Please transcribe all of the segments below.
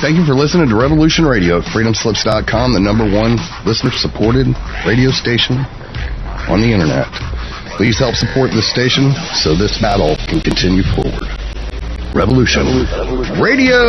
Thank you for listening to Revolution Radio at freedomslips.com, the number one listener-supported radio station on the internet. Please help support this station so this battle can continue forward. Revolution Radio!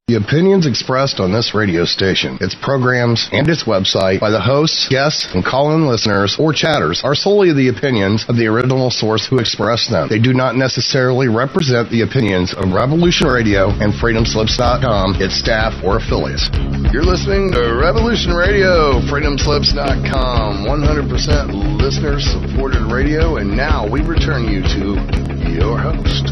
The opinions expressed on this radio station, its programs, and its website by the hosts, guests, and call-in listeners or chatters are solely the opinions of the original source who expressed them. They do not necessarily represent the opinions of Revolution Radio and FreedomSlips.com, its staff, or affiliates. You're listening to Revolution Radio, FreedomSlips.com, 100% listener-supported radio, and now we return you to your host.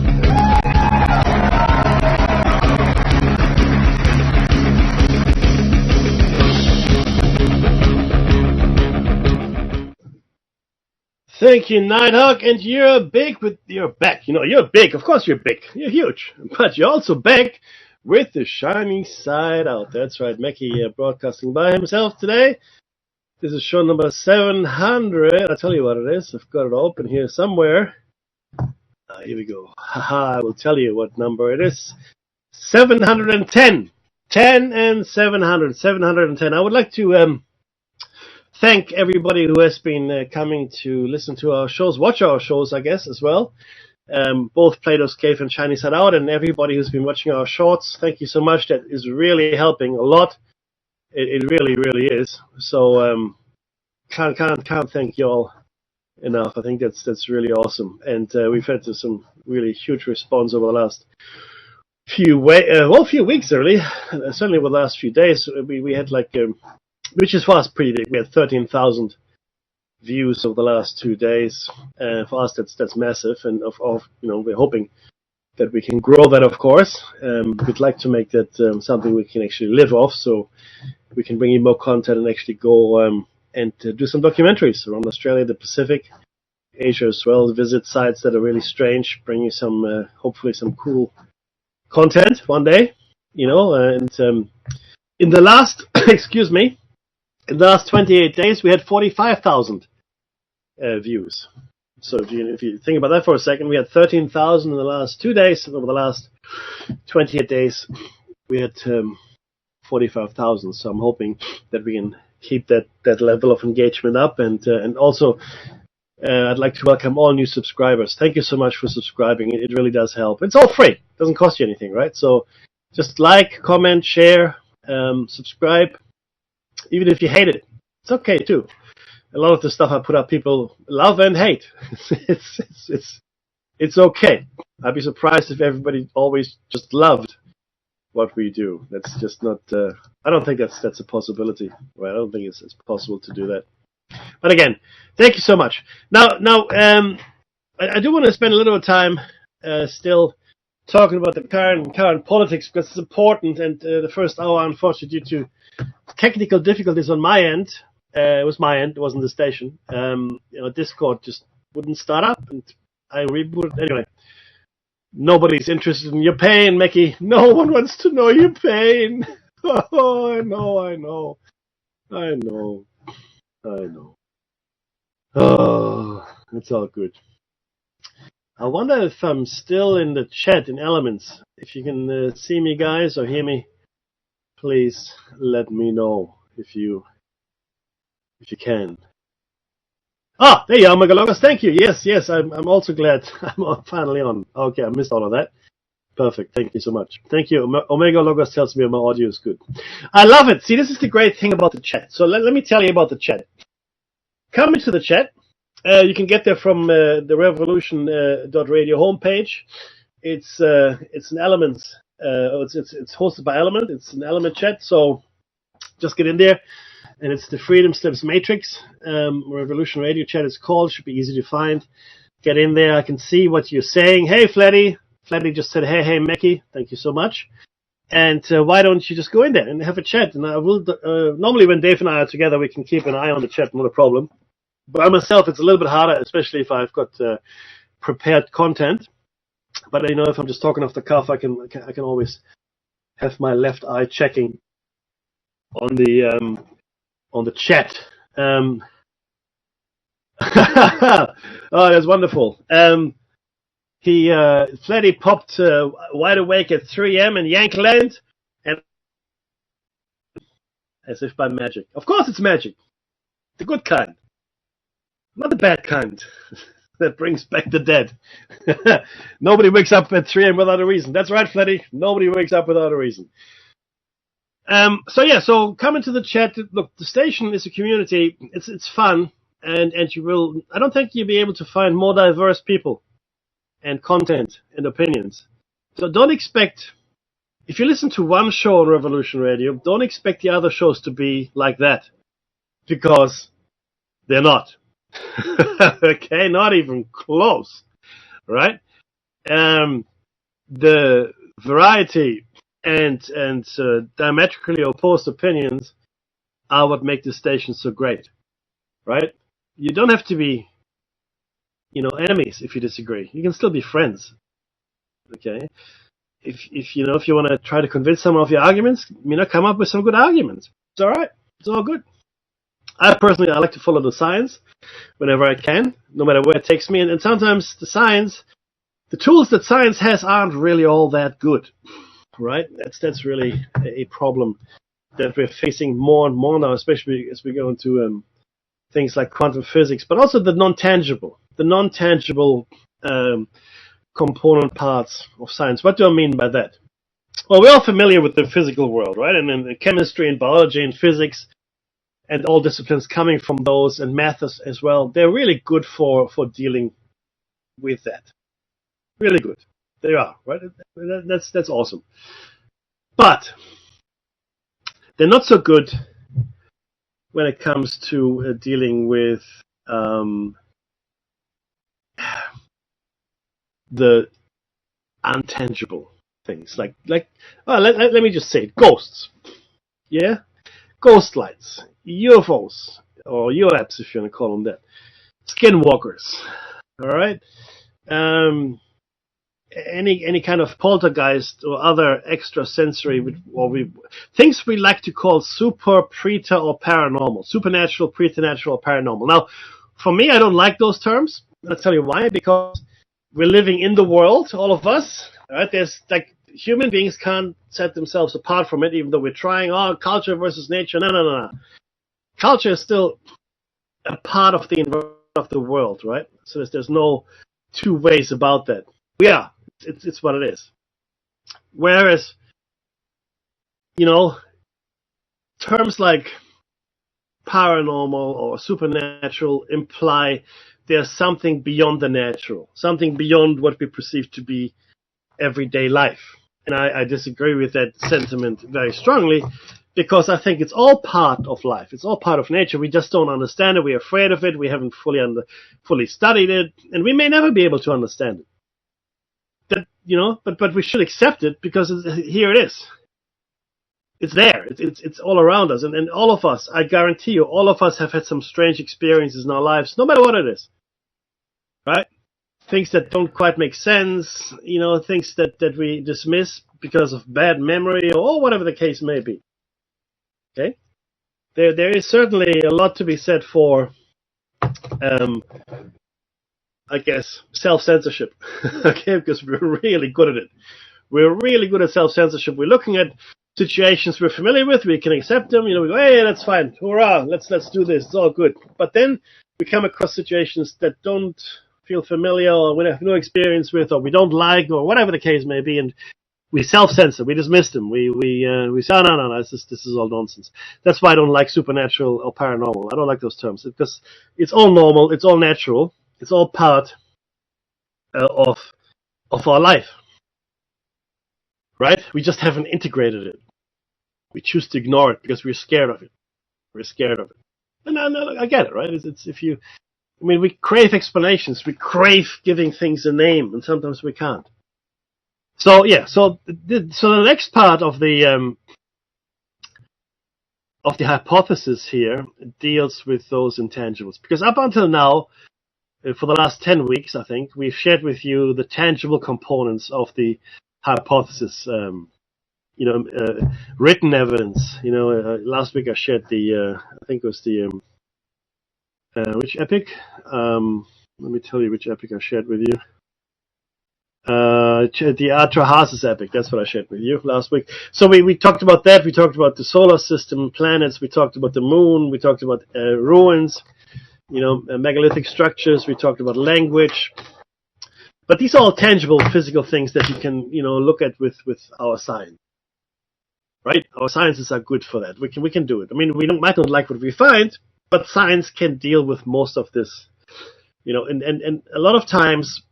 Thank you, Nighthawk, and you're back. You know, you're big. Of course you're big. You're huge. But you're also back with the shiny side out. That's right, Mackie broadcasting by himself today. This is show number 700. I'll tell you what it is. I've got it open here somewhere. Here we go. I will tell you what number it is. 710. 10 and 700. 710. I would like to thank everybody who has been coming to listen to our shows, watch our shows, I guess, as well. Both Plato's Cave and Shiny Side Out, and everybody who's been watching our shorts. Thank you so much. That is really helping a lot. It really, really is. So can't thank you all enough. I think that's really awesome. And we've had some really huge response over the last few weeks, really. Certainly over the last few days. We had which is for us pretty big. We had 13,000 views over the last 2 days. For us, that's massive, and we're hoping that we can grow that. Of course, we'd like to make that something we can actually live off, so we can bring you more content and actually go and do some documentaries around Australia, the Pacific, Asia as well. Visit sites that are really strange, bring you some hopefully some cool content one day. And in the last in the last 28 days, we had 45,000 views. So if you think about that for a second, we had 13,000 in the last 2 days. And over the last 28 days, we had 45,000. So I'm hoping that we can keep that level of engagement up. And also, I'd like to welcome all new subscribers. Thank you so much for subscribing. It really does help. It's all free. It doesn't cost you anything, right? So just like, comment, share, subscribe. Even if you hate it, it's okay too. A lot of the stuff I put up, people love and hate. It's okay. I'd be surprised if everybody always just loved what we do. That's just not. I don't think that's a possibility. Right? I don't think it's possible to do that. But again, thank you so much. Now, I do want to spend a little time still talking about the current politics because it's important. And the first hour, unfortunately, due to technical difficulties on my end. It was my end. It wasn't the station. Discord just wouldn't start up, and I rebooted. Anyway, nobody's interested in your pain, Mackie. No one wants to know your pain. Oh, I know. Oh, it's all good. I wonder if I'm still in the chat in Elements. If you can see me, guys, or hear me. Please let me know if you can. Ah, there you are, Megalogos. Thank you. Yes, I'm also glad I'm finally on. Okay, I missed all of that. Perfect. Thank you so much. Thank you. Omega Logos tells me my audio is good. I love it. See, this is the great thing about the chat. So let me tell you about the chat. Come into the chat. You can get there from the Revolution.radio homepage. It's an Elements. It's hosted by Element. It's an Element chat, so just get in there. And it's the Freedom Slips Matrix. Revolution Radio chat is called. Should be easy to find. Get in there. I can see what you're saying. Hey, Flatty. Flatty just said, hey, Mackie. Thank you so much. And why don't you just go in there and have a chat? And I will. Normally when Dave and I are together, we can keep an eye on the chat, not a problem. By myself, it's a little bit harder, especially if I've got prepared content. But if I'm just talking off the cuff, I can always have my left eye checking on the chat. Oh, that's wonderful. Fleddy popped wide awake at 3 a.m. in Yankland, and as if by magic. Of course, it's magic. The good kind, not the bad kind that brings back the dead. Nobody wakes up at 3 a.m. without a reason. That's right, Fleddy. Nobody wakes up without a reason. So come into the chat. Look, the station is a community. It's fun, and you will. I don't think you'll be able to find more diverse people, and content and opinions. So don't expect. If you listen to one show on Revolution Radio, don't expect the other shows to be like that, because they're not. Okay, not even close. Right? The variety and diametrically opposed opinions are what make the station so great, right? You don't have to be, enemies if you disagree. You can still be friends, okay? If you want to try to convince someone of your arguments, come up with some good arguments. It's all right. It's all good. I like to follow the science whenever I can, no matter where it takes me. And sometimes the tools that science has aren't really all that good. Right, that's really a problem that we're facing more and more now, especially as we go into things like quantum physics, but also the non-tangible component parts of science. What do I mean by that? Well, we're all familiar with the physical world, right? And then chemistry and biology and physics and all disciplines coming from those, and math as well. They're really good for dealing with that. Really good. They are, right? That's awesome. But they're not so good when it comes to dealing with the untangible things. Let me just say it. Ghosts. Yeah? Ghost lights. UFOs. Or UAPs, if you want to call them that. Skinwalkers. All right? Any kind of poltergeist or other extrasensory, things we like to call super, preta, or paranormal. Supernatural, preternatural, or paranormal. Now, for me, I don't like those terms. I'll tell you why. Because we're living in the world, all of us. Right? There's human beings can't set themselves apart from it, even though we're trying. Culture versus nature. No. Culture is still a part of the environment of the world, right? So there's no two ways about that. We are. It's what it is. Whereas, terms like paranormal or supernatural imply there's something beyond the natural, something beyond what we perceive to be everyday life. And I disagree with that sentiment very strongly, because I think it's all part of life. It's all part of nature. We just don't understand it. We're afraid of it. We haven't fully studied it, and we may never be able to understand it. But we should accept it, because here it is. It's there. It's all around us. And all of us, I guarantee you, all of us have had some strange experiences in our lives, no matter what it is. Right? Things that don't quite make sense, things that we dismiss because of bad memory or whatever the case may be. Okay? There is certainly a lot to be said for I guess, self-censorship. Okay, because we're really good at it. We're really good at self-censorship. We're looking at situations we're familiar with. We can accept them. We go, hey, that's fine. Hurrah, let's do this. It's all good. But then we come across situations that don't feel familiar, or we have no experience with, or we don't like, or whatever the case may be, and we self-censor. We dismiss them. We say, oh, no, this is all nonsense. That's why I don't like supernatural or paranormal. I don't like those terms, because it's all normal. It's all natural. It's all part of our life, right? We just haven't integrated it. We choose to ignore it because we're scared of it. And I get it, right? We crave explanations. We crave giving things a name, and sometimes we can't. So the next part of the hypothesis here deals with those intangibles, because up until now, for the last 10 weeks, I think, we've shared with you the tangible components of the hypothesis, written evidence. Last week I shared I think it was the Which epic? Let me tell you which epic I shared with you. The Atrahasis epic. That's what I shared with you last week. So we talked about that. We talked about the solar system, planets. We talked about the moon. We talked about ruins, megalithic structures. We talked about language. But these are all tangible, physical things that you can, look at with our science. Right? Our sciences are good for that. We can do it. I mean, might not like what we find, but science can deal with most of this. And a lot of times,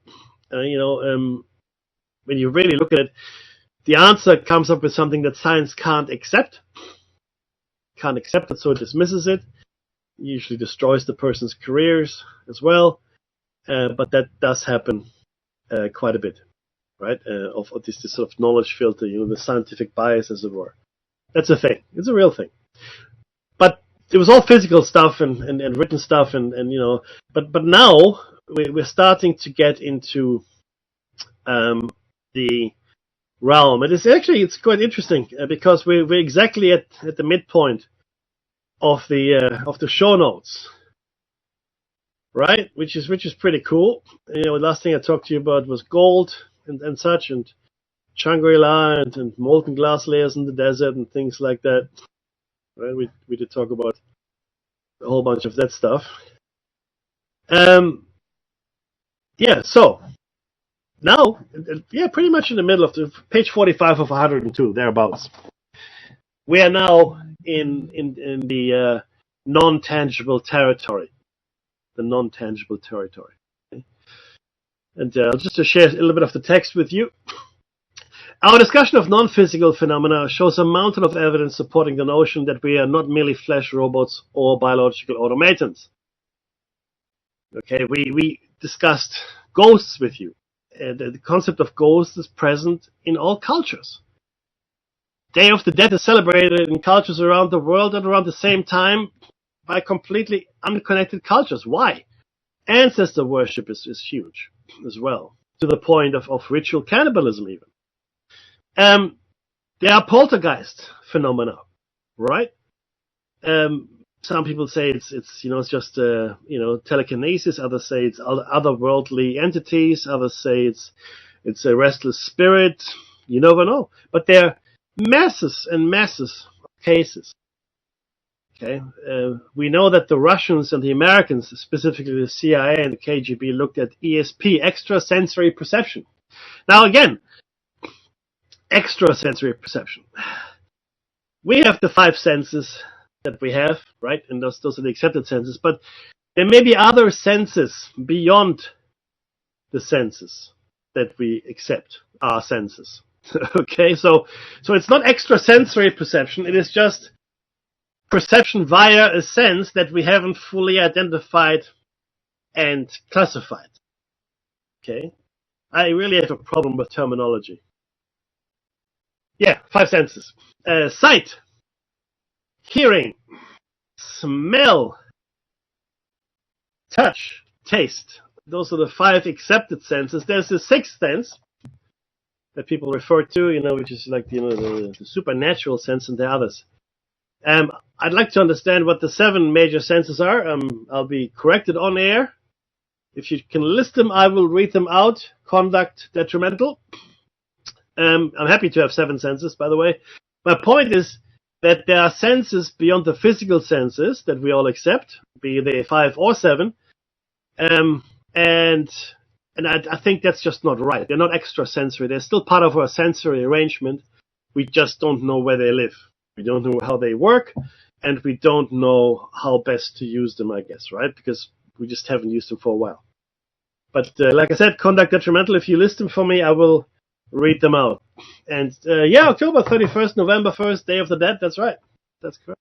when you really look at it, the answer comes up with something that science can't accept. Can't accept it, so it dismisses it. Usually destroys the person's careers as well. But that does happen quite a bit, right? Of this sort of knowledge filter, the scientific bias, as it were. That's a thing. It's a real thing. But it was all physical stuff and written stuff, but now we're starting to get into the realm. And it's quite interesting because we're exactly at the midpoint of the show notes, right? Which is pretty cool. The last thing I talked to you about was gold and such, and Shangri-La and molten glass layers in the desert and things like that. Right? We did talk about a whole bunch of that stuff. So now, pretty much in the middle of the page 45 of 102, thereabouts. We are now in the non-tangible territory. The non-tangible territory. Okay? And just to share a little bit of the text with you. Our discussion of non-physical phenomena shows a mountain of evidence supporting the notion that we are not merely flesh robots or biological automatons. Okay, we discussed ghosts with you. The concept of ghosts is present in all cultures. Day of the Dead is celebrated in cultures around the world at around the same time by completely unconnected cultures. Why? Ancestor worship is huge as well, to the point of ritual cannibalism even. There are poltergeist phenomena, right? Some people say it's just telekinesis. Others say it's otherworldly entities. Others say it's a restless spirit. You never know. But there are masses and masses of cases. Okay, we know that the Russians and the Americans, specifically the CIA and the KGB, looked at ESP, extrasensory perception. Now again, extrasensory perception. We have the 5 senses that we have, right? And those are the accepted senses. But there may be other senses beyond the senses that we accept, our senses. Okay, so it's not extrasensory perception. It is just perception via a sense that we haven't fully identified and classified. Okay, I really have a problem with terminology. 5 senses. Sight, hearing, smell, touch, taste. Those are the 5 accepted senses. There's the 6th sense that people refer to, which is like, the supernatural sense, and the others. I'd like to understand what the 7 major senses are. I'll be corrected on air. If you can list them, I will read them out. Conduct detrimental. I'm happy to have 7 senses, by the way. My point is that there are senses beyond the physical senses that we all accept, be they 5 or 7. And I think that's just not right. They're not extrasensory. They're still part of our sensory arrangement. We just don't know where they live. We don't know how they work, and we don't know how best to use them, I guess, right? Because we just haven't used them for a while. But like I said, conduct detrimental. If you list them for me, I will read them out. And October 31st, November 1st, Day of the Dead. That's right. That's correct.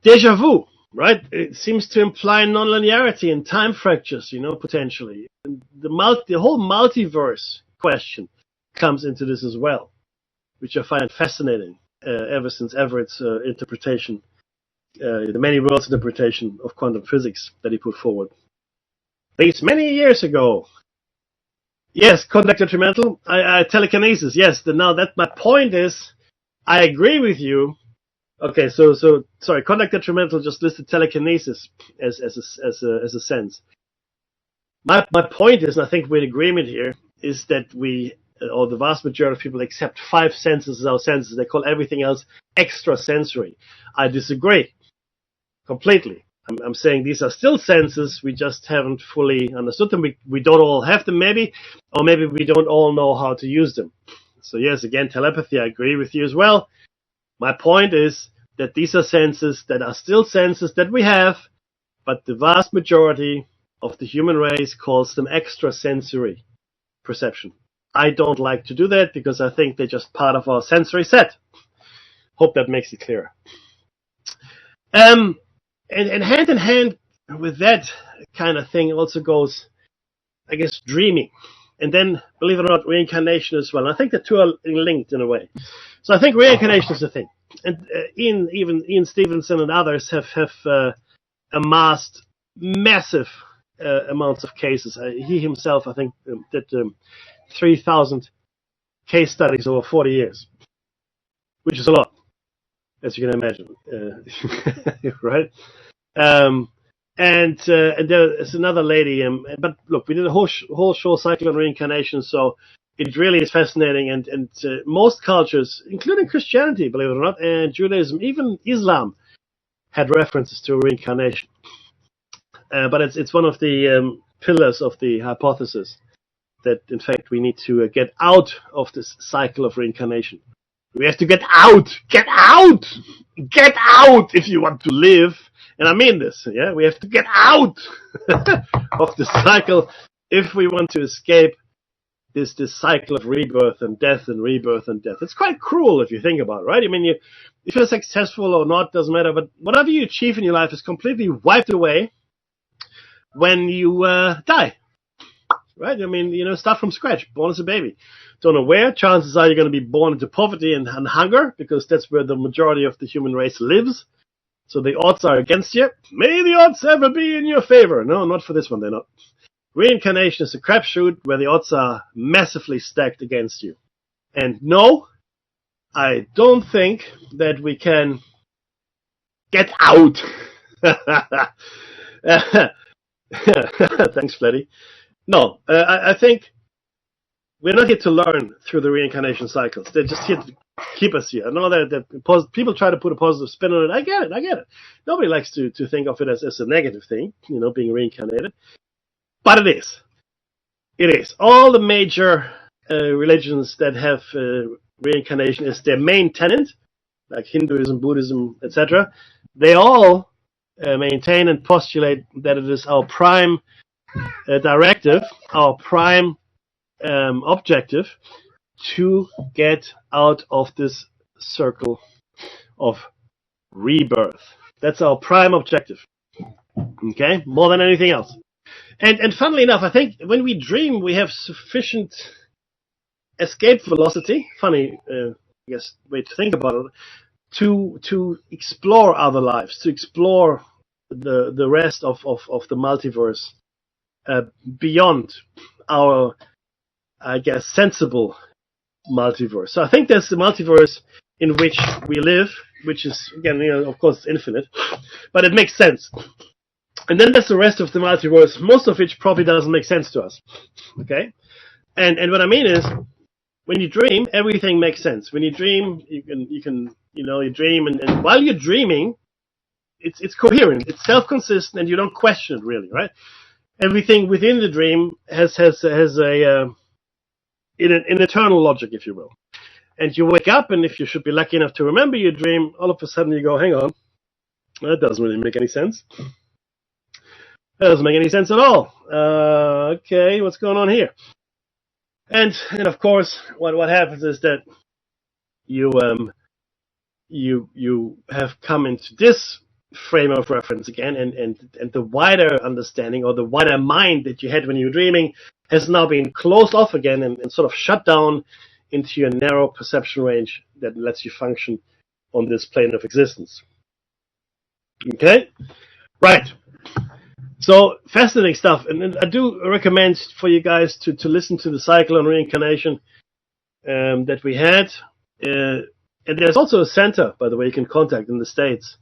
Deja vu, right? It seems to imply nonlinearity and time fractures, potentially. And the whole multiverse question comes into this as well, which I find fascinating ever since Everett's interpretation, the many worlds interpretation of quantum physics that he put forward. These many years ago. Yes, conduct detrimental. Telekinesis. Yes. Now that my point is, I agree with you, Okay, so sorry. Contact detrimental just listed telekinesis as a sense. My point is, and I think we're in agreement here, is that we, or the vast majority of people, accept 5 senses as our senses. They call everything else extrasensory. I disagree completely. I'm saying these are still senses. We just haven't fully understood them. We don't all have them, maybe, or maybe we don't all know how to use them. So yes, again, telepathy. I agree with you as well. My point is that these are senses that are still senses that we have, but the vast majority of the human race calls them extrasensory perception. I don't like to do that because I think they're just part of our sensory set. Hope that makes it clearer. And hand in hand with that kind of thing also goes, I guess, dreaming. And then, believe it or not, reincarnation as well. And I think the two are linked in a way. So I think reincarnation is a thing. And Ian Stevenson and others have amassed massive amounts of cases. He himself, I think, did 3,000 case studies over 40 years, which is a lot, as you can imagine, right? And there's another lady, but look, we did a whole show cycle on reincarnation, so it really is fascinating. And most cultures, including Christianity, believe it or not, and Judaism, even Islam, had references to reincarnation. But it's one of the pillars of the hypothesis that, in fact, we need to get out of this cycle of reincarnation. We have to get out if you want to live. And I mean this, yeah? We have to get out of the cycle if we want to escape this cycle of rebirth and death and rebirth and death. It's quite cruel if you think about it, right? I mean, if you're successful or not, doesn't matter, but whatever you achieve in your life is completely wiped away when you die, right? I mean, start from scratch, born as a baby. Don't know where. Chances are you're going to be born into poverty and hunger, because that's where the majority of the human race lives. So the odds are against you. May the odds ever be in your favor. No, not for this one, they're not. Reincarnation is a crapshoot where the odds are massively stacked against you. And no, I don't think that we can get out. Thanks, Fleddy. No, I think we're not here to learn through the reincarnation cycles. They're just here to keep us here. I know that people try to put a positive spin on it. I get it. Nobody likes to think of it as a negative thing, being reincarnated. But it is. It is. All the major religions that have reincarnation as their main tenet, like Hinduism, Buddhism, etc., they all maintain and postulate that it is our prime directive, our prime objective to get out of this circle of rebirth. That's our prime objective. Okay? More than anything else. And funnily enough, I think when we dream, we have sufficient escape velocity, funny, I guess, way to think about it, to explore other lives, to explore the rest of the multiverse beyond our, I guess, sensible multiverse. So I think there's the multiverse in which we live, which is, again, of course, infinite, but it makes sense. And then there's the rest of the multiverse, most of which probably doesn't make sense to us. Okay? And what I mean is, when you dream, everything makes sense. When you dream, you dream, and while you're dreaming, it's coherent, it's self-consistent, and you don't question it really, right? Everything within the dream has an eternal logic, if you will. And you wake up, and if you should be lucky enough to remember your dream, all of a sudden you go, hang on, that doesn't really make any sense. That doesn't make any sense at all. Okay, what's going on here? And of course, what happens is that you have come into this frame of reference again, and the wider understanding or the wider mind that you had when you were dreaming has now been closed off again and sort of shut down into your narrow perception range that lets you function on this plane of existence. Okay? Right. So, fascinating stuff. And I do recommend for you guys to listen to the cycle on reincarnation that we had. And there's also a center, by the way, you can contact in the States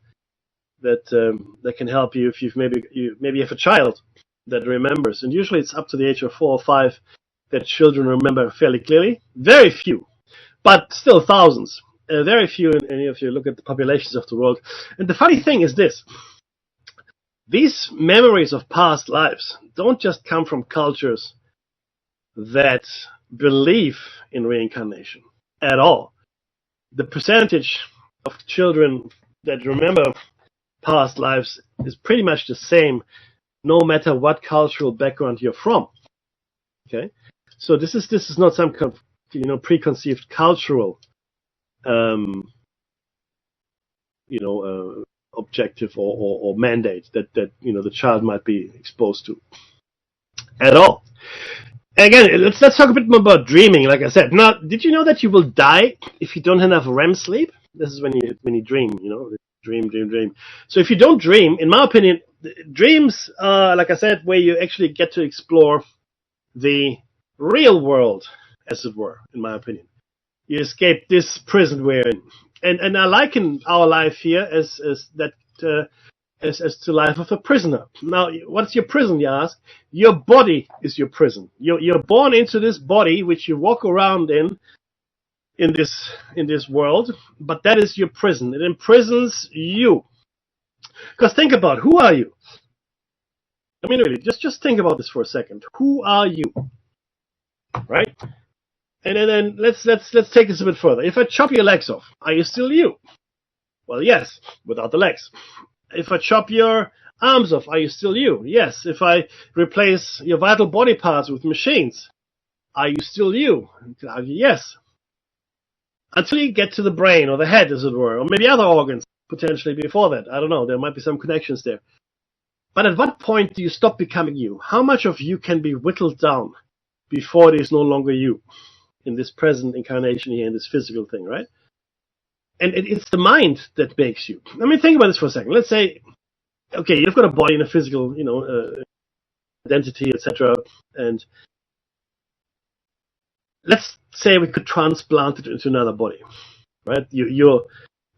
that can help you if maybe have a child that remembers. And usually it's up to the age of 4 or 5 that children remember fairly clearly. Very few, but still thousands. Very few, and if you look at the populations of the world. And the funny thing is this. These memories of past lives don't just come from cultures that believe in reincarnation at all. The percentage of children that remember past lives is pretty much the same, no matter what cultural background you're from. Okay, so this is not some kind of preconceived cultural objective or mandate that the child might be exposed to at all. And again, let's talk a bit more about dreaming. Like I said, now, did you know that you will die if you don't have enough REM sleep? This is when you dream, dream. So if you don't dream, in my opinion, dreams are, like I said, where you actually get to explore the real world, as it were, in my opinion. You escape this prison we're in. And I liken our life here as to life of a prisoner. Now, what's your prison, you ask? Your body is your prison. You're born into this body which you walk around in this world, but that is your prison. It imprisons you. Because think about it, who are you? I mean, really, just think about this for a second. Who are you? Right? And then let's take this a bit further. If I chop your legs off, are you still you? Well, yes, without the legs. If I chop your arms off, are you still you? Yes. If I replace your vital body parts with machines, are you still you? Yes. Until you get to the brain or the head, as it were, or maybe other organs potentially before that. I don't know. There might be some connections there. But at what point do you stop becoming you? How much of you can be whittled down before it is no longer you? In this present incarnation here, in this physical thing, right? And it's the mind that makes you. I mean, think about this for a second. Let's say, okay, you've got a body and a physical, identity, etc. And let's say we could transplant it into another body, right? You're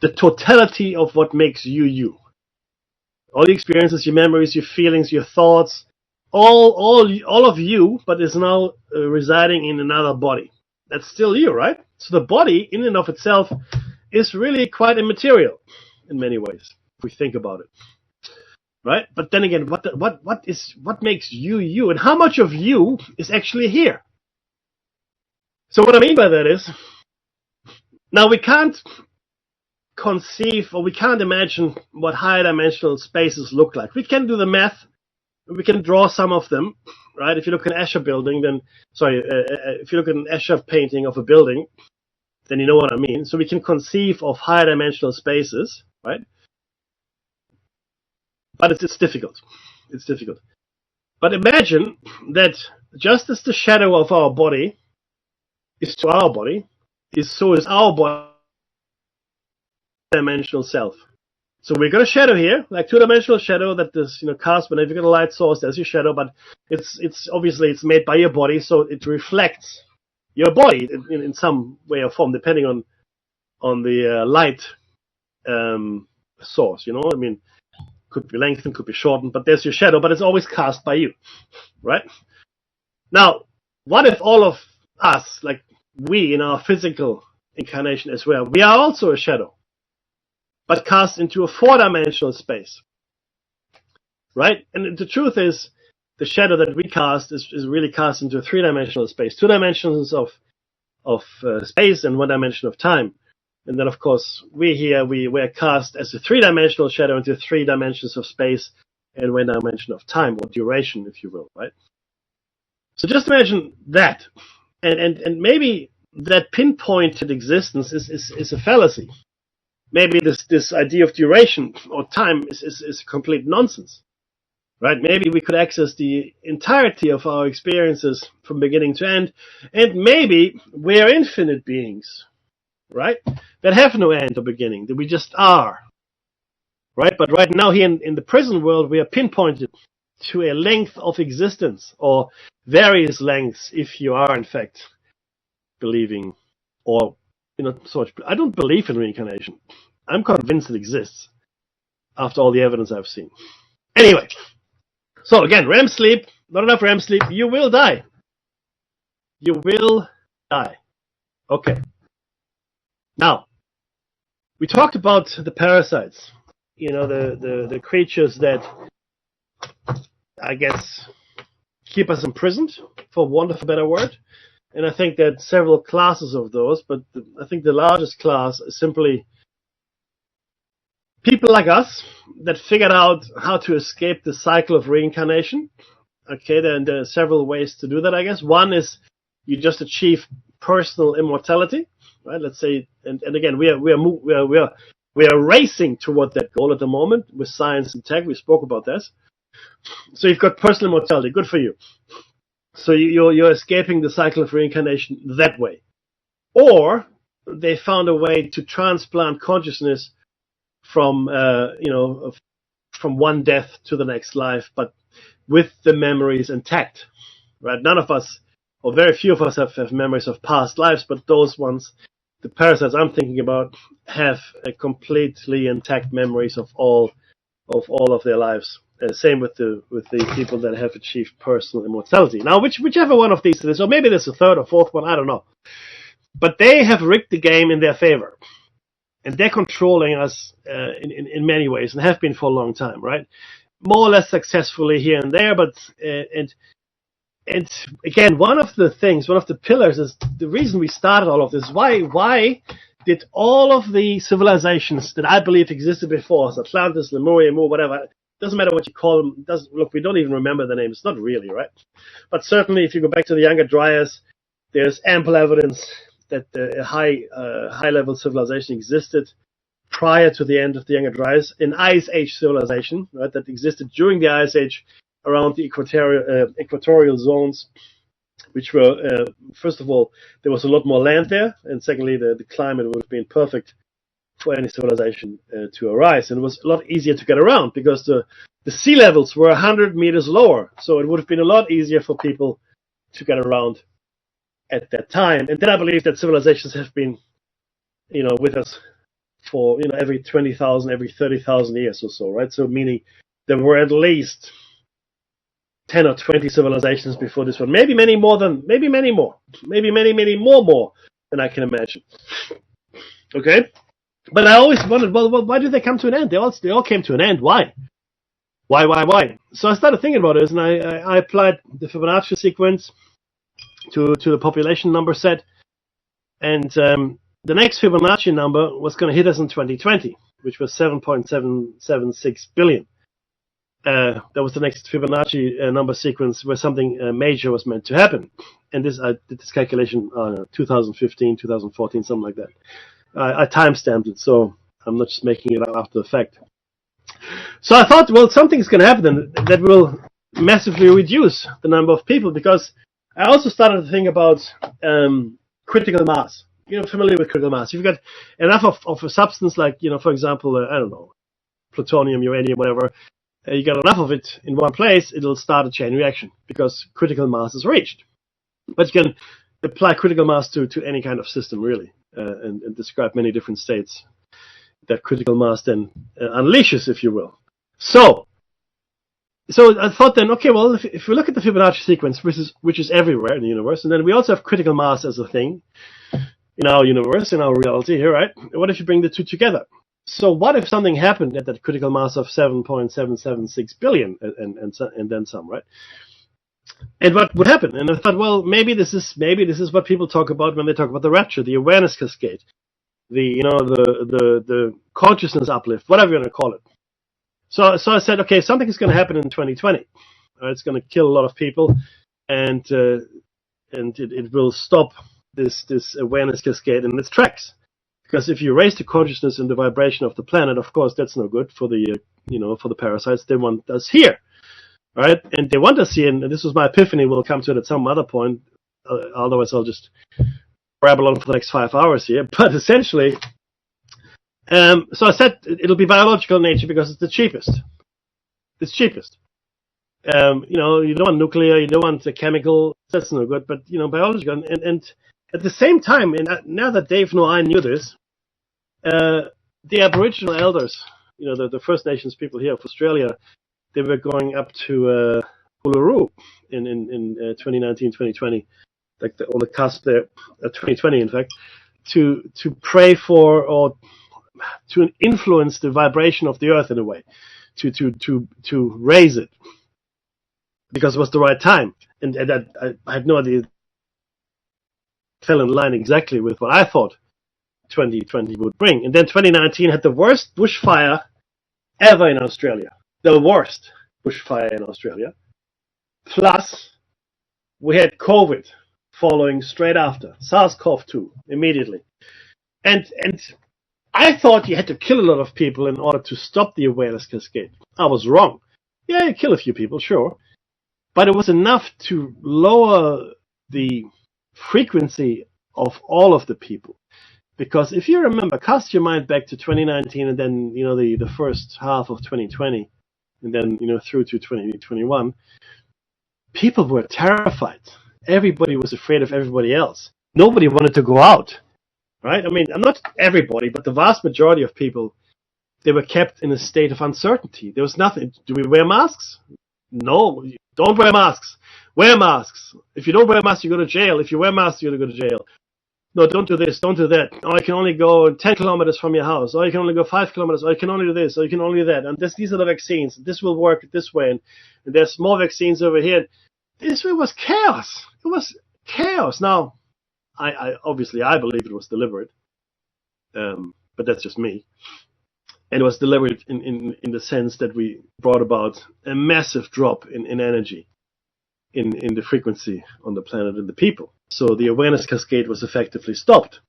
the totality of what makes you you. All the experiences, your memories, your feelings, your thoughts, all of you, but is now residing in another body. That's still you, right? So the body, in and of itself, is really quite immaterial in many ways, if we think about it, right? But then again, what makes you you, and how much of you is actually here? So what I mean by that is, now we can't conceive or we can't imagine what higher dimensional spaces look like. We can do the math. We can draw some of them, right? If you look at an Escher building, if you look at an Escher painting of a building, then you know what I mean. So we can conceive of higher dimensional spaces, right? But it's difficult. It's difficult. But imagine that just as the shadow of our body is to our body, so is our body dimensional self. So we've got a shadow here, like two-dimensional shadow that is, cast whenever you've got a light source. There's your shadow, but it's obviously it's made by your body, so it reflects your body in some way or form, depending on the light source. I mean, could be lengthened, could be shortened, but there's your shadow, but it's always cast by you, right? Now, what if all of us, like we in our physical incarnation as well, we are also a shadow, but cast into a four-dimensional space, right? And the truth is, the shadow that we cast is really cast into a three-dimensional space, 2 dimensions of space and 1 dimension of time. And then, of course, we're cast as a 3-dimensional shadow into 3 dimensions of space and 1 dimension of time, or duration, if you will, right? So just imagine that. And maybe that pinpointed existence is a fallacy. Maybe this idea of duration or time is complete nonsense, right? Maybe we could access the entirety of our experiences from beginning to end, and maybe we're infinite beings, right? That have no end or beginning, that we just are, right? But right now here in the present world, we are pinpointed to a length of existence, or various lengths if you are in fact believing or so much. I don't believe in reincarnation. I'm convinced it exists after all the evidence I've seen. Anyway, so again, REM sleep, not enough REM sleep, you will die. You will die. Okay. Now, we talked about the parasites, the creatures that, I guess, keep us imprisoned, for want of a better word. And I think that several classes of those, but I think the largest class is simply people like us that figured out how to escape the cycle of reincarnation. Okay, there are several ways to do that, I guess. One is you just achieve personal immortality, right? Let's say, and again, we are racing toward that goal at the moment with science and tech. We spoke about this. So you've got personal immortality. Good for you. So you're escaping the cycle of reincarnation that way. Or they found a way to transplant consciousness from one death to the next life, but with the memories intact, right? None of us, or very few of us, have memories of past lives, but those ones, the parasites I'm thinking about, have a completely intact memories of all of their lives. Same with the people that have achieved personal immortality. Now, whichever one of these it is, or maybe there's a third or fourth one, I don't know. But they have rigged the game in their favor. And they're controlling us in many ways, and have been for a long time, right? More or less successfully here and there, but and again, one of the pillars is the reason we started all of this. Why did all of the civilizations that I believe existed before us, Atlantis, Lemuria, whatever, doesn't matter what you call them, look, we don't even remember the names, not really, right? But certainly if you go back to the Younger Dryas, there's ample evidence that a high-level civilization existed prior to the end of the Younger Dryas, an Ice Age civilization, right, that existed during the Ice Age around the equatorial zones, which were, first of all, there was a lot more land there, and secondly, the climate would have been perfect for any civilization to arise, and it was a lot easier to get around because the sea levels were 100 meters lower, so it would have been a lot easier for people to get around at that time. And then I believe that civilizations have been, with us for, every 20,000, every 30,000 years or so, right? So meaning there were at least 10 or 20 civilizations before this one. Maybe many more. Maybe many more than I can imagine. Okay? But I always wondered, well, why did they come to an end? They all came to an end. Why? Why? So I started thinking about this, and I applied the Fibonacci sequence to the population number set, and the next Fibonacci number was going to hit us in 2020, which was 7.776 billion. That was the next Fibonacci number sequence where something major was meant to happen. And I did this calculation 2015, 2014, something like that. I timestamped it, so I'm not just making it up after the fact. So I thought, well, something's going to happen that will massively reduce the number of people, because I also started to think about critical mass. Familiar with critical mass. If you've got enough of a substance like, for example, I don't know, plutonium, uranium, whatever, you got enough of it in one place, it'll start a chain reaction because critical mass is reached. But you can apply critical mass to any kind of system, really, and describe many different states that critical mass then unleashes, if you will. So I thought then, okay, well, if we look at the Fibonacci sequence, which is everywhere in the universe, and then we also have critical mass as a thing in our universe, in our reality here, right? What if you bring the two together? So what if something happened at that critical mass of 7.776 billion and then some, right? And what would happen? And I thought, well, maybe this is what people talk about when they talk about the rapture, the awareness cascade, the consciousness uplift, whatever you want to call it. So I said, okay, something is going to happen in 2020. It's going to kill a lot of people, and it will stop this awareness cascade in its tracks. Because if you raise the consciousness and the vibration of the planet, of course, that's no good for the for the parasites. They want us here, right? And they want us here. And this was my epiphany. We'll come to it at some other point. Otherwise, I'll just rabble on for the next 5 hours here. But essentially, so I said it'll be biological in nature because it's the cheapest. It's cheapest. You don't want nuclear. You don't want the chemical. That's no good. But biological. At the same time, and now that Dave and I knew this, the Aboriginal elders, the First Nations people here of Australia, they were going up to Uluru in 2019, 2020, like on the cusp there, 2020 in fact, to pray for or to influence the vibration of the earth in a way, to raise it, because it was the right time, and I had no idea. Fell in line exactly with what I thought 2020 would bring. And then 2019 had the worst bushfire ever in Australia. The worst bushfire in Australia. Plus, we had COVID following straight after. SARS-CoV-2 immediately. And I thought you had to kill a lot of people in order to stop the awareness cascade. I was wrong. Yeah, you kill a few people, sure. But it was enough to lower the frequency of all of the people. Because if you remember, cast your mind back to 2019 and then, the first half of 2020 and then, through to 2021, people were terrified. Everybody was afraid of everybody else. Nobody wanted to go out, right? I mean, not everybody, but the vast majority of people, they were kept in a state of uncertainty. There was nothing. Do we wear masks? No, don't wear masks. Wear masks. If you don't wear masks, you go to jail. If you wear masks, you're going to go to jail. No, don't do this, don't do that. Oh, you can only go 10 kilometers from your house. Or you can only go 5 kilometers. Or you can only do this. Or you can only do that. And these are the vaccines. This will work this way. And there's more vaccines over here. This was chaos. It was chaos. Now, I obviously believe it was deliberate. But that's just me. And it was deliberate in the sense that we brought about a massive drop in energy in the frequency on the planet and the people. So the awareness cascade was effectively stopped.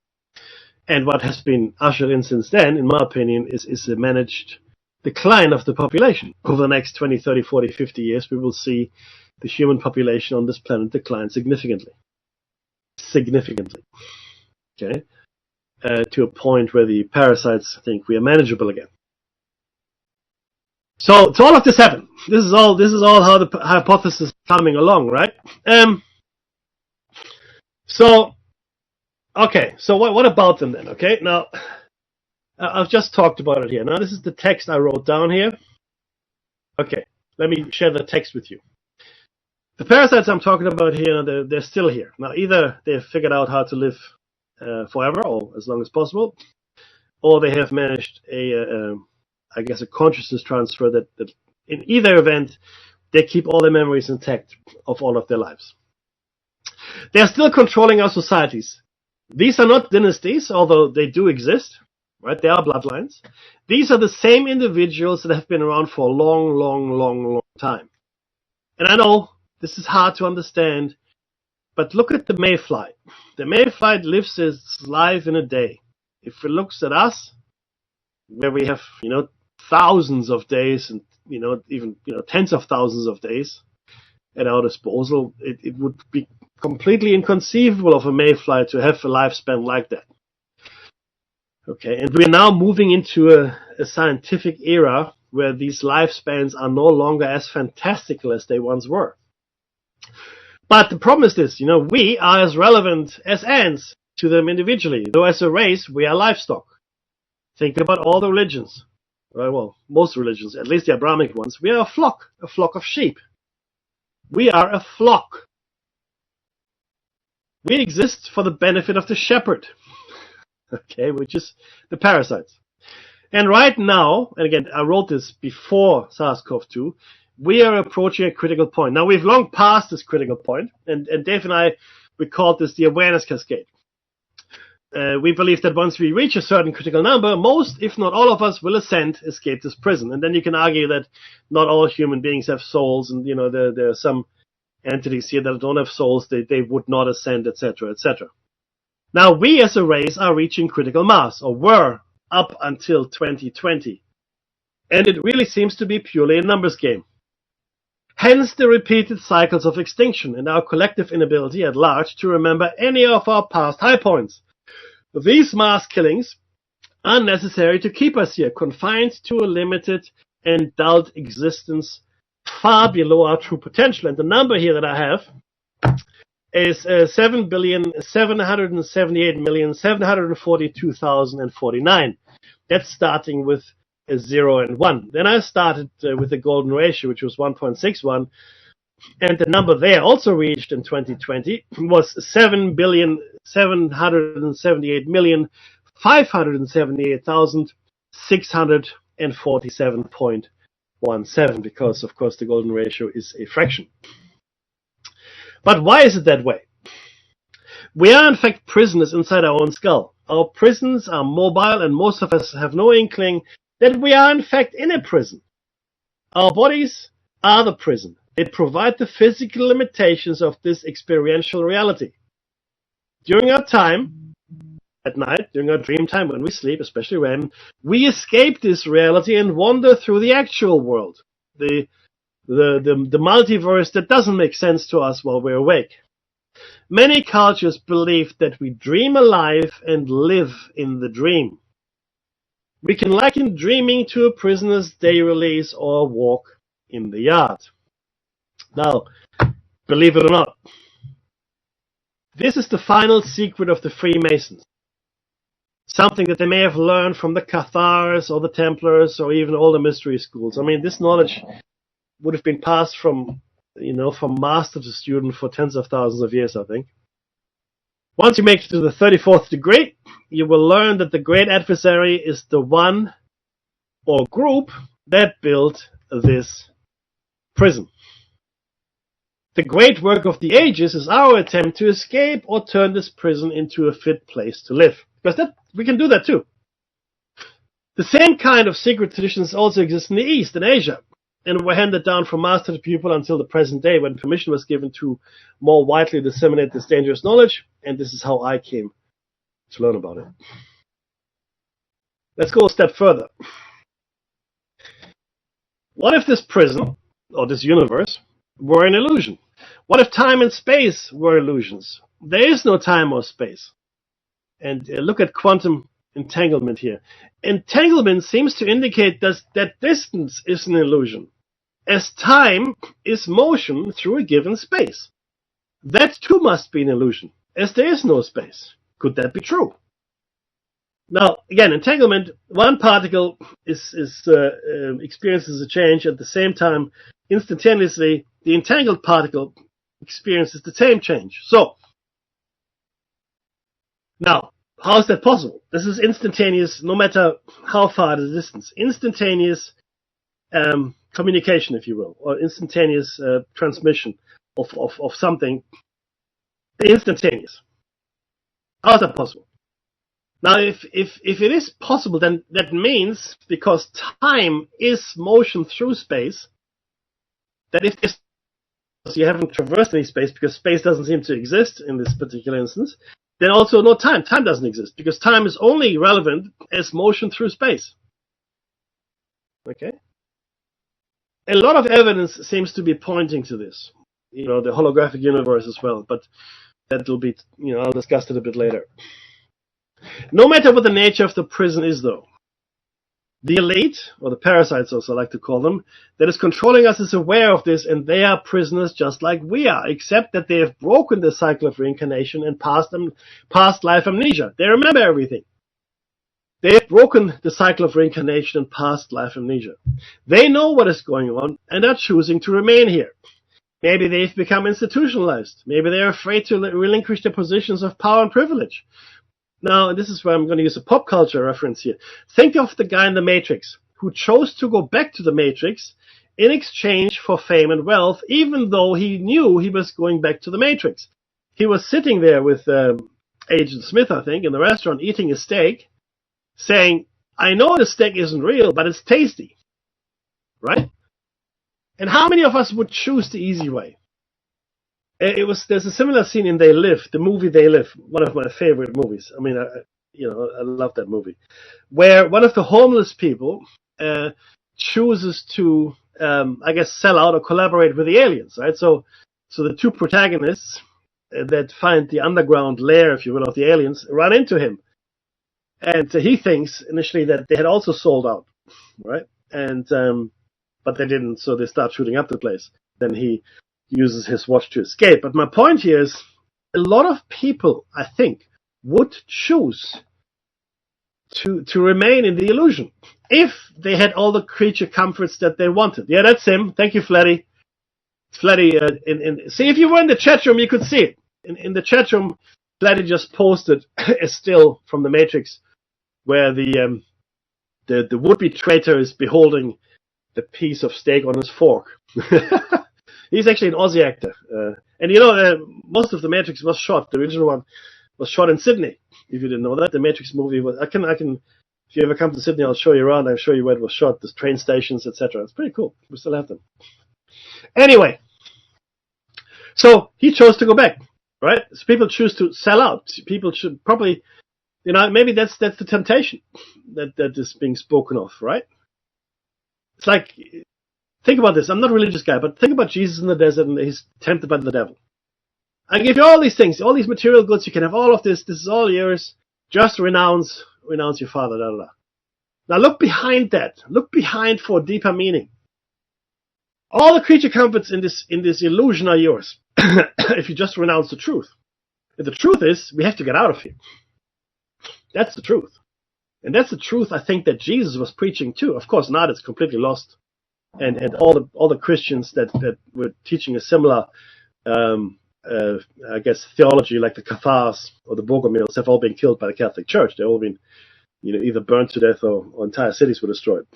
And what has been ushered in since then, in my opinion, is a managed decline of the population. Over the next 20, 30, 40, 50 years, we will see the human population on this planet decline significantly. Significantly. Okay? To a point where the parasites think we are manageable again. So all of this happened. This is all how the hypothesis is coming along, right? So what about them then? Okay, now I've just talked about it here. Now this is the text I wrote down here. Okay, let me share the text with you. The parasites I'm talking about here, they're still here. Now either they've figured out how to live forever or as long as possible, or they have managed a consciousness transfer that in either event, they keep all their memories intact of all of their lives. They are still controlling our societies. These are not dynasties, although they do exist, right? They are bloodlines. These are the same individuals that have been around for a long, long, long, long time. And I know this is hard to understand, but look at the mayfly. The mayfly lives its life in a day. If it looks at us, where we have, thousands of days and, even tens of thousands of days at our disposal, it would be completely inconceivable of a mayfly to have a lifespan like that. Okay, and we're now moving into a scientific era where these lifespans are no longer as fantastical as they once were. But the problem is this, we are as relevant as ants to them individually, though as a race, we are livestock. Think about all the religions. Well, most religions, at least the Abrahamic ones, we are a flock of sheep. We are a flock. We exist for the benefit of the shepherd, okay, which is the parasites. And right now, and again, I wrote this before SARS-CoV-2, we are approaching a critical point. Now, we've long passed this critical point, and Dave and I, we called this the awareness cascade. We believe that once we reach a certain critical number, most, if not all of us, will ascend, escape this prison. And then you can argue that not all human beings have souls, and there are some entities here that don't have souls, they would not ascend, etc., etc. Now, we as a race are reaching critical mass, or were up until 2020. And it really seems to be purely a numbers game. Hence the repeated cycles of extinction and our collective inability at large to remember any of our past high points. These mass killings are necessary to keep us here, confined to a limited and dulled existence far below our true potential. And the number here that I have is 7,778,742,049. That's starting with a 0 and 1. Then I started with the golden ratio, which was 1.61, and the number there also reached in 2020 was 7,778,578,647.17, because of course the golden ratio is a fraction. But why is it that way? We are in fact prisoners inside our own skull. Our prisons are mobile, and most of us have no inkling that we are in fact in a prison. Our bodies are the prison. They provide the physical limitations of this experiential reality. During our time, at night, during our dream time, when we sleep, especially REM, we escape this reality and wander through the actual world, the multiverse that doesn't make sense to us while we're awake. Many cultures believe that we dream alive and live in the dream. We can liken dreaming to a prisoner's day release or a walk in the yard. Now, believe it or not, this is the final secret of the Freemasons. Something that they may have learned from the Cathars or the Templars or even all the mystery schools. I mean, this knowledge would have been passed from master to student for tens of thousands of years, I think. Once you make it to the 34th degree, you will learn that the great adversary is the one or group that built this prison. The great work of the ages is our attempt to escape or turn this prison into a fit place to live. Because we can do that too. The same kind of secret traditions also exist in the East, in Asia, and were handed down from master to pupil until the present day, when permission was given to more widely disseminate this dangerous knowledge, and this is how I came to learn about it. Let's go a step further. What if this prison, or this universe, were an illusion? What if time and space were illusions? There is no time or space. And look at quantum entanglement here. Entanglement seems to indicate that distance is an illusion, as time is motion through a given space. That too must be an illusion, as there is no space. Could that be true? Now, again, entanglement, one particle experiences a change at the same time. Instantaneously, the entangled particle experiences the same change. So, now, how is that possible? This is instantaneous, no matter how far the distance. Instantaneous communication, if you will, or instantaneous transmission of something. Instantaneous. How is that possible? Now, if it is possible, then that means, because time is motion through space, that if you haven't traversed any space, because space doesn't seem to exist in this particular instance, then also no time. Time doesn't exist, because time is only relevant as motion through space. Okay? A lot of evidence seems to be pointing to this. The holographic universe as well, but that will be, I'll discuss it a bit later. No matter what the nature of the prison is, though, the elite, or the parasites also I like to call them, that is controlling us is aware of this, and they are prisoners just like we are, except that they have broken the cycle of reincarnation and past life amnesia. They remember everything. They have broken the cycle of reincarnation and past life amnesia. They know what is going on and are choosing to remain here. Maybe they've become institutionalized. Maybe they're afraid to relinquish their positions of power and privilege. Now, this is where I'm going to use a pop culture reference here. Think of the guy in The Matrix who chose to go back to the Matrix in exchange for fame and wealth, even though he knew he was going back to the Matrix. He was sitting there with Agent Smith, I think, in the restaurant eating a steak, saying, I know the steak isn't real, but it's tasty. Right? And how many of us would choose the easy way? There's a similar scene in They Live, the movie They Live, one of my favorite movies. I mean, I love that movie, where one of the homeless people chooses to, sell out or collaborate with the aliens, right? So the two protagonists that find the underground lair, if you will, of the aliens run into him, and he thinks initially that they had also sold out, right? And but they didn't, so they start shooting up the place. Then he uses his watch to escape. But my point here is, a lot of people, I think, would choose to remain in the illusion if they had all the creature comforts that they wanted. Yeah, that's him. Thank you, Flatty. Flatty, see, if you were in the chat room, you could see it. In the chat room, Flatty just posted a still from the Matrix where the would-be traitor is beholding the piece of steak on his fork. He's actually an Aussie actor. And most of the Matrix was shot, the original one was shot in Sydney. If you didn't know that, the Matrix movie was, I can, if you ever come to Sydney, I'll show you around, I'll show you where it was shot, the train stations, etc. It's pretty cool. We still have them. Anyway, so he chose to go back, right? So people choose to sell out. People should probably, maybe that's the temptation that is being spoken of, right? It's like, think about this. I'm not a religious guy, but think about Jesus in the desert and he's tempted by the devil. I give you all these things, all these material goods. You can have all of this. This is all yours. Just renounce your father. Da, da, da. Now look behind that. Look behind for deeper meaning. All the creature comforts in this illusion are yours if you just renounce the truth. And the truth is, we have to get out of here. That's the truth. And that's the truth I think that Jesus was preaching too. Of course, not it's completely lost. And all the Christians that were teaching a similar I guess theology like the Cathars or the Bogomils have all been killed by the Catholic Church. They've all been either burned to death or entire cities were destroyed.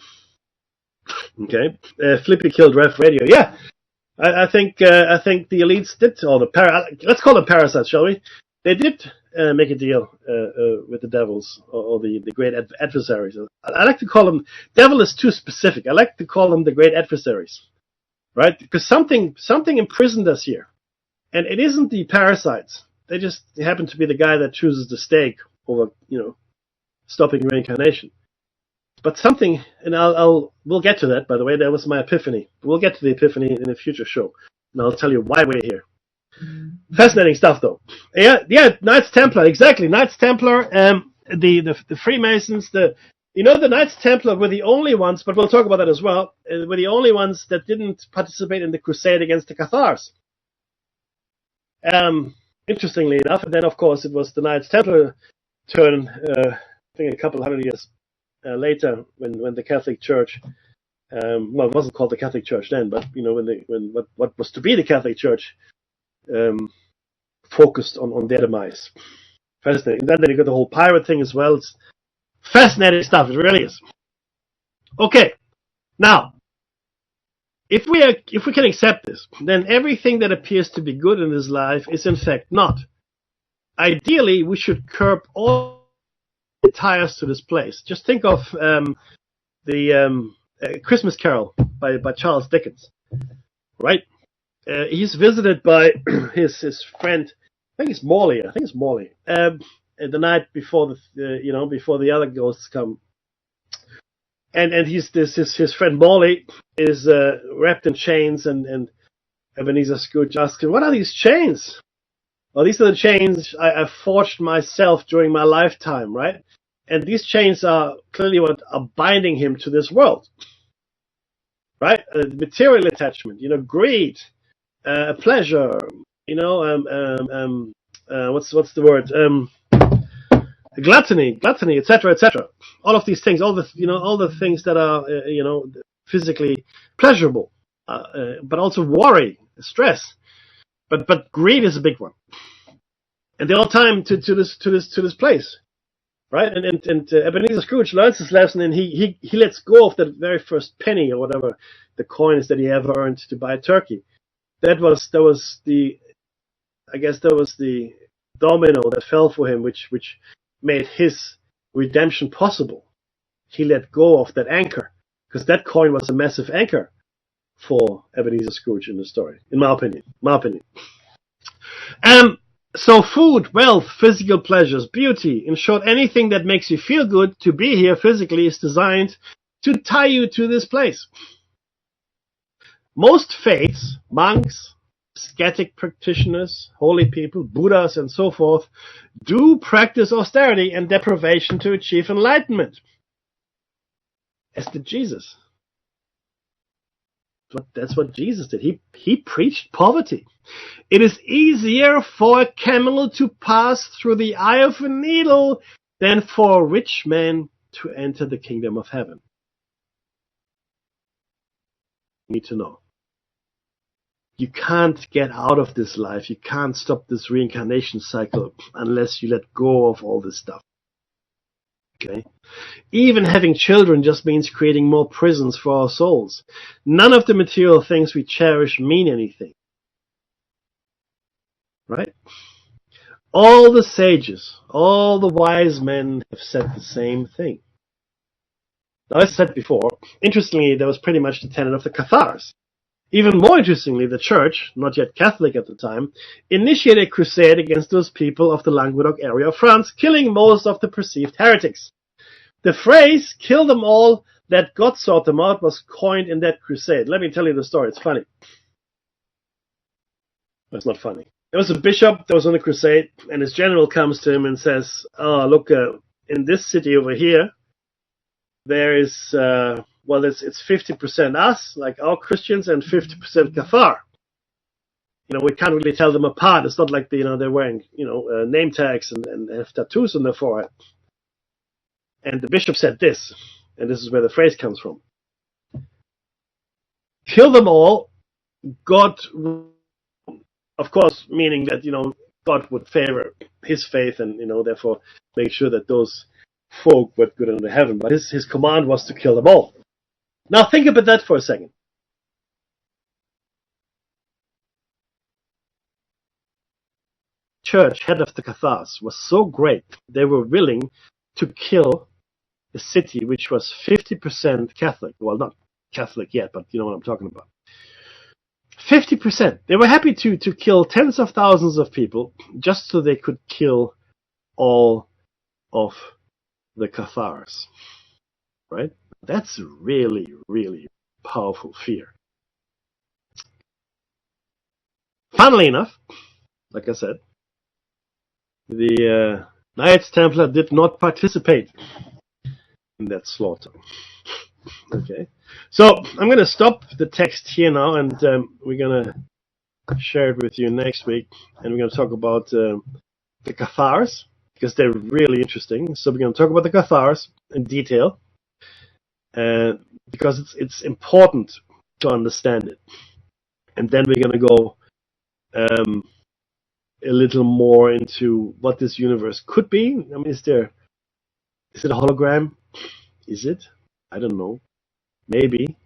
Okay, Flippy killed Ref Radio. Yeah, I think the elites did all the let's call them parasites, shall we? They did make a deal with the devils or the great adversaries. I like to call them, devil is too specific. I like to call them the great adversaries, right? Because something imprisoned us here. And it isn't the parasites. They happen to be the guy that chooses the steak over, stopping reincarnation. But something, and we'll get to that, by the way. That was my epiphany. We'll get to the epiphany in a future show. And I'll tell you why we're here. Fascinating stuff, though. Yeah, Knights Templar, exactly. Knights Templar, the Freemasons, the Knights Templar were the only ones, but we'll talk about that as well, were the only ones that didn't participate in the crusade against the Cathars. Interestingly enough, and then of course it was the Knights Templar turn, I think a couple hundred years later, when the Catholic Church, it wasn't called the Catholic Church then, but when what was to be the Catholic Church focused on their demise. Fascinating. Then you got the whole pirate thing as well. It's fascinating stuff. It really is. Okay, now. If we can accept this, then everything that appears to be good in this life is in fact not. Ideally, we should curb all the ties to this place. Just think of the Christmas Carol by Charles Dickens, right? He's visited by his friend. I think it's Morley. The night before before the other ghosts come. And his friend Morley is wrapped in chains, and Ebenezer Scrooge asks him, "What are these chains?" Well, these are the chains I forged myself during my lifetime, right? And these chains are clearly what are binding him to this world, right? Material attachment, greed, pleasure, what's the word? Gluttony, etc., etc. All of these things, all the things that are, physically pleasurable, but also worry, stress. But greed is a big one, and they're all tied to this place, right? And Ebenezer Scrooge learns this lesson, and he lets go of that very first penny or whatever the coins that he ever earned to buy a turkey. That was the domino that fell for him, which made his redemption possible. He let go of that anchor, because that coin was a massive anchor for Ebenezer Scrooge in the story, in my opinion. So food, wealth, physical pleasures, beauty, in short, anything that makes you feel good to be here physically is designed to tie you to this place. Most faiths, monks, ascetic practitioners, holy people, Buddhas, and so forth, do practice austerity and deprivation to achieve enlightenment. As did Jesus. That's what Jesus did. He preached poverty. It is easier for a camel to pass through the eye of a needle than for a rich man to enter the kingdom of heaven. You need to know. You can't get out of this life. You can't stop this reincarnation cycle unless you let go of all this stuff. Okay? Even having children just means creating more prisons for our souls. None of the material things we cherish mean anything. Right? All the sages, all the wise men have said the same thing. Now, as I said before, interestingly, that was pretty much the tenet of the Cathars. Even more interestingly, the church, not yet Catholic at the time, initiated a crusade against those people of the Languedoc area of France, killing most of the perceived heretics. The phrase, kill them all, that God sought them out, was coined in that crusade. Let me tell you the story, it's funny. It's not funny. There was a bishop that was on a crusade, and his general comes to him and says, oh, look, in this city over here, there is, it's 50% us, like our Christians, and 50% Cathar. We can't really tell them apart. It's not like they're wearing, name tags and have tattoos on their forehead. And the bishop said this, and this is where the phrase comes from. Kill them all, God, of course, meaning that, God would favor his faith and, therefore make sure that those folk would go into heaven. But his command was to kill them all. Now think about that for a second. Church, head of the Cathars, was so great, they were willing to kill a city which was 50% Catholic. Well, not Catholic yet, but you know what I'm talking about. 50%. They were happy to kill tens of thousands of people just so they could kill all of the Cathars. Right? That's really, really powerful fear. Funnily enough, like I said, the Knights Templar did not participate in that slaughter. Okay, so I'm going to stop the text here now, and we're going to share it with you next week, and we're going to talk about the Cathars, because they're really interesting. So we're going to talk about the Cathars in detail, because it's important to understand it. And then we're going to go a little more into what this universe could be. I mean, is it a hologram? Is it? I don't know. Maybe.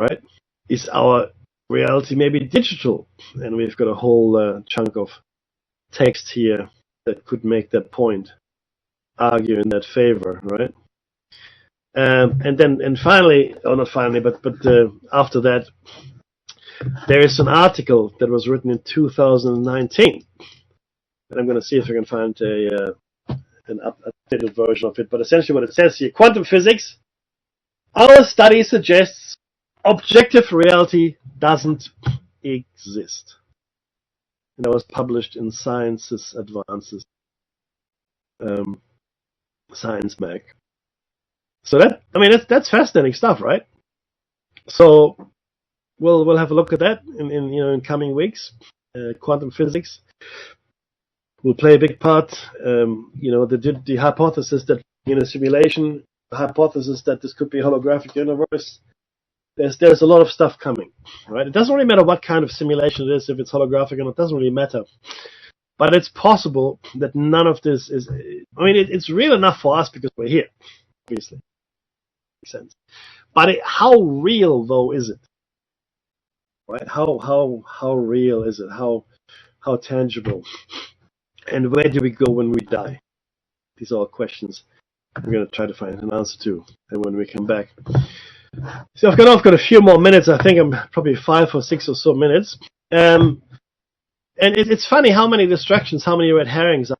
Right? Is our reality maybe digital? And we've got a whole chunk of text here that could make that point, argue in that favor, right? And finally, or not finally, but after that, there is an article that was written in 2019, and I'm going to see if I can find an updated version of it. But essentially, what it says here: quantum physics. Our study suggests objective reality doesn't exist. And that was published in Sciences Advances, Science Mag. So that's fascinating stuff, right? So we'll have a look at that in coming weeks. Quantum physics will play a big part. The hypothesis that in a simulation, the hypothesis that this could be a holographic universe. There's a lot of stuff coming, right? It doesn't really matter what kind of simulation it is, if it's holographic or not. It doesn't really matter. But it's possible that none of this is. It's real enough for us because we're here, obviously. Makes sense. But how real though is it? Right? How real is it? How tangible? And where do we go when we die? These are all questions we're going to try to find an answer to, and when we come back. So I've got a few more minutes. I think I'm probably 5 or 6 or so minutes. And it's funny how many distractions, how many red herrings are,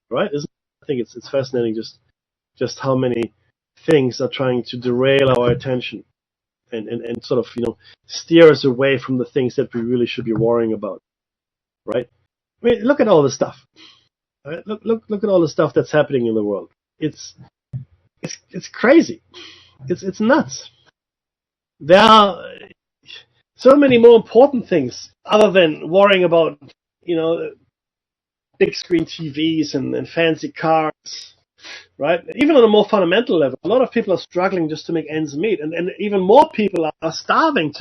right? I think it's fascinating just how many things are trying to derail our attention and sort of, steer us away from the things that we really should be worrying about, right? Look at all the stuff. Right? Look at all the stuff that's happening in the world. It's crazy. It's nuts. There are so many more important things other than worrying about, big screen TVs and fancy cars, right? Even on a more fundamental level, a lot of people are struggling just to make ends meet, and even more people are starving,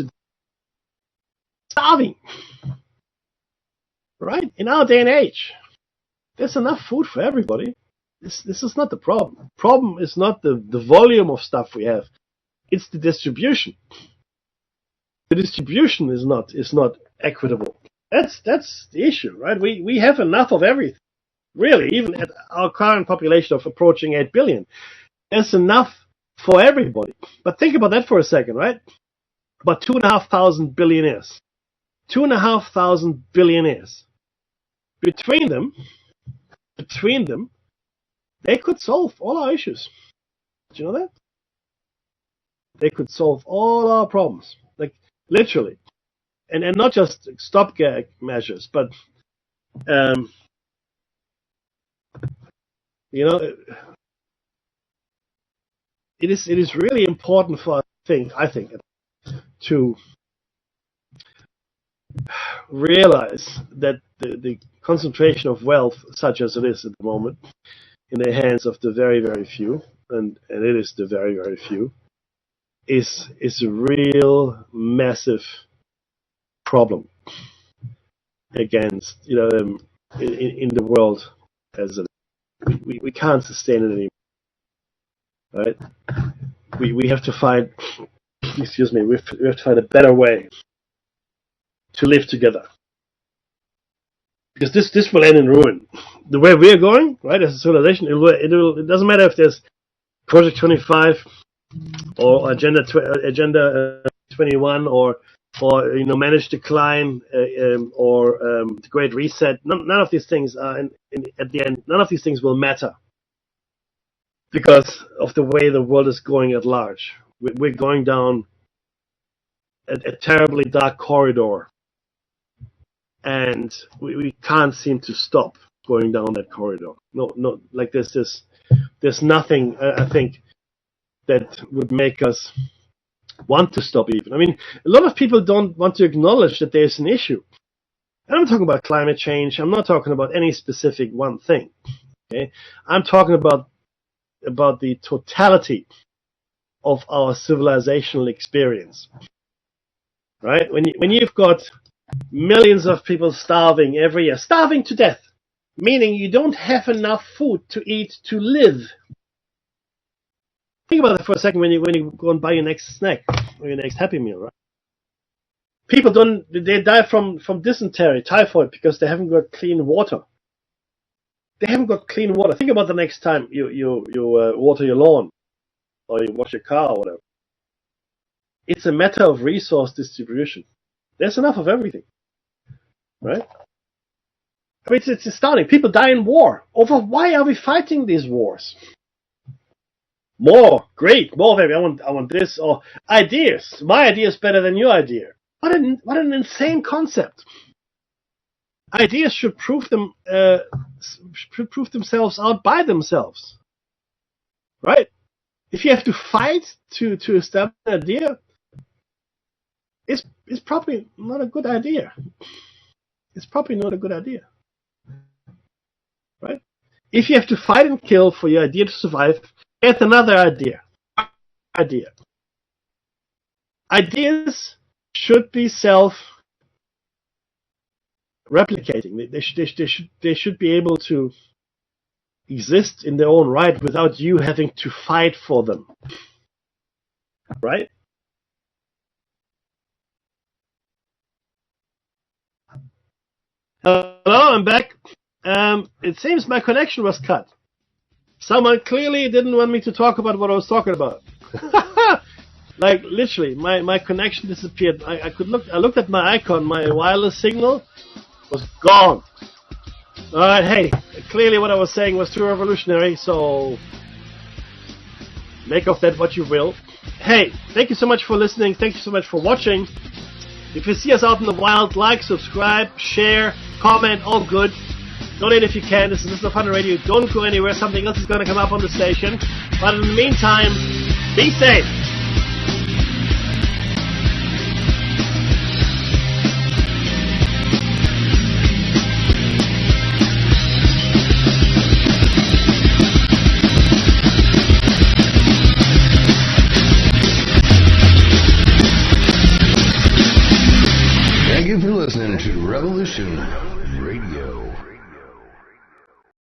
right? In our day and age, there's enough food for everybody. This is not the problem. Problem is not the volume of stuff we have. It's the distribution. The distribution is not equitable. That's the issue, right? We have enough of everything. Really, even at our current population of approaching 8 billion, there's enough for everybody. But think about that for a second, right? About 2,500 billionaires. 2,500 billionaires. Between them, they could solve all our issues. Do you know that? They could solve all our problems, like literally, and not just stopgap measures, but it is really important for I think, to realize that the concentration of wealth, such as it is at the moment, in the hands of the very, very few, and it is the very, very few, is a real massive problem against in the world as we can't sustain it anymore, right? We have to find we have to find a better way to live together, because this will end in ruin. The way we're going, right, as a civilization, it doesn't matter if there's Project 25 or Agenda 21 or Managed Decline or the Great Reset. None of these things are at the end. None of these things will matter because of the way the world is going at large. We're going down a terribly dark corridor, and we can't seem to stop going down that corridor. No, like there's nothing I think that would make us want to stop even. I mean, a lot of people don't want to acknowledge that there's an issue. And I'm talking about climate change. I'm not talking about any specific one thing. Okay, I'm talking about the totality of our civilizational experience. Right? When you've got millions of people starving every year, starving to death, meaning you don't have enough food to eat to live. Think about it for a second when you go and buy your next snack or your next Happy Meal, right? People they die from dysentery, typhoid, because they haven't got clean water. They haven't got clean water. Think about the next time you water your lawn or you wash your car or whatever. It's a matter of resource distribution. There's enough of everything, right? I mean, it's astounding. People die in war. Over why are we fighting these wars? More, great, more, baby. I want this, or ideas. My idea is better than your idea. What an insane concept. Ideas should prove themselves out by themselves, right? If you have to fight to establish an idea, it's probably not a good idea. It's probably not a good idea, right? If you have to fight and kill for your idea to survive, get another idea. Ideas should be self-replicating. They should be able to exist in their own right without you having to fight for them, right? Hello, I'm back. It seems my connection was cut. Someone clearly didn't want me to talk about what I was talking about. Like literally, my connection disappeared. I looked at my icon, my wireless signal was gone. Alright, hey, clearly what I was saying was too revolutionary, so make of that what you will. Hey, thank you so much for listening, thank you so much for watching. If you see us out in the wild, like, subscribe, share, comment, all good. Donate if you can. This is Mr. Fun Radio. Don't go anywhere. Something else is going to come up on the station. But in the meantime, be safe. listening to Revolution Radio.